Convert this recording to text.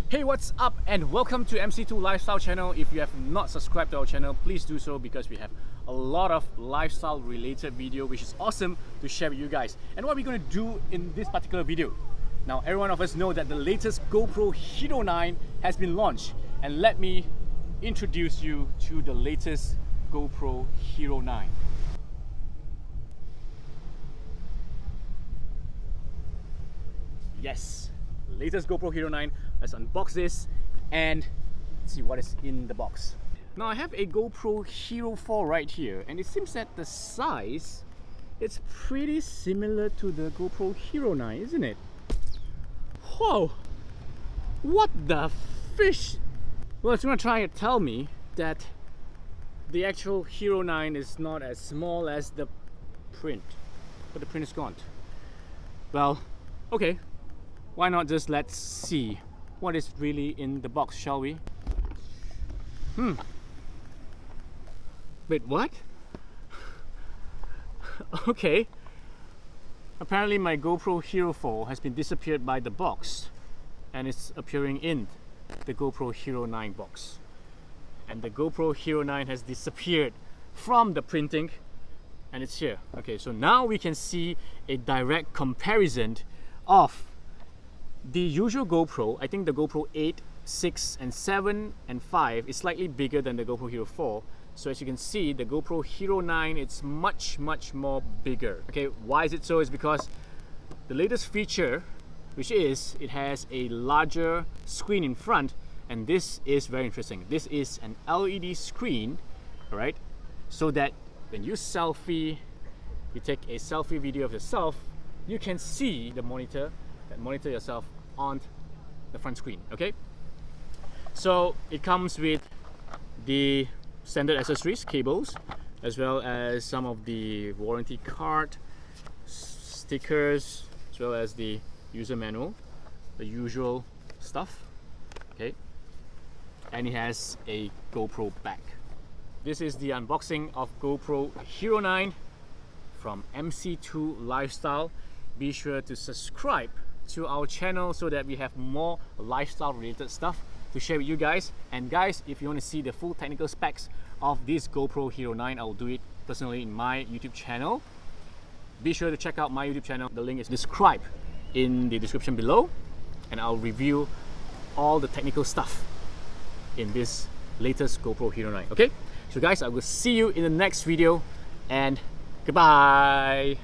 Hey, what's up and welcome to MC2 Lifestyle channel. If you have not subscribed to our channel, please do so because we have a lot of lifestyle related video which is awesome to share with you guys. And what we're going to do in this particular video. Now, every one of us know that the latest GoPro Hero 9 has been launched, and let me introduce you to the latest GoPro Hero 9. Yes, latest GoPro Hero 9. Let's unbox this and see what is in the box. Now I have a GoPro Hero 4 right here, and it seems that the size it's pretty similar to the GoPro Hero 9, isn't it? Whoa! What the fish? Well, it's gonna try and tell me that the actual Hero 9 is not as small as the print, but the print is gone. Well, okay. Why not just let's see what is really in the box, shall we? Wait, what? Okay. Apparently my GoPro Hero 4 has been disappeared by the box and it's appearing in the GoPro Hero 9 box. And the GoPro Hero 9 has disappeared from the printing and it's here. Okay, so now we can see a direct comparison of the usual GoPro. I think the GoPro 8, 6 and 7 and 5 is slightly bigger than the GoPro Hero 4. So as you can see, the GoPro Hero 9 it's much more bigger. Okay, why is it so? It's because the latest feature, which is it has a larger screen in front, and this is very interesting. This is an LED screen, alright, so that when you selfie, you take a selfie video of yourself, you can see the monitor yourself on the front screen. Okay, so it comes with the standard accessories, cables, as well as some of the warranty card, stickers, as well as the user manual, the usual stuff. Okay, and it has a GoPro back. This is the unboxing of GoPro Hero 9 from MC2 Lifestyle. Be sure to subscribe to our channel so that we have more lifestyle related stuff to share with you guys. And guys, if you want to see the full technical specs of this GoPro Hero 9, I'll do it personally in my YouTube channel. Be sure to check out my YouTube channel. The link is described in the description below, and I'll review all the technical stuff in this latest GoPro Hero 9. Okay, so guys, I will see you in the next video, and goodbye.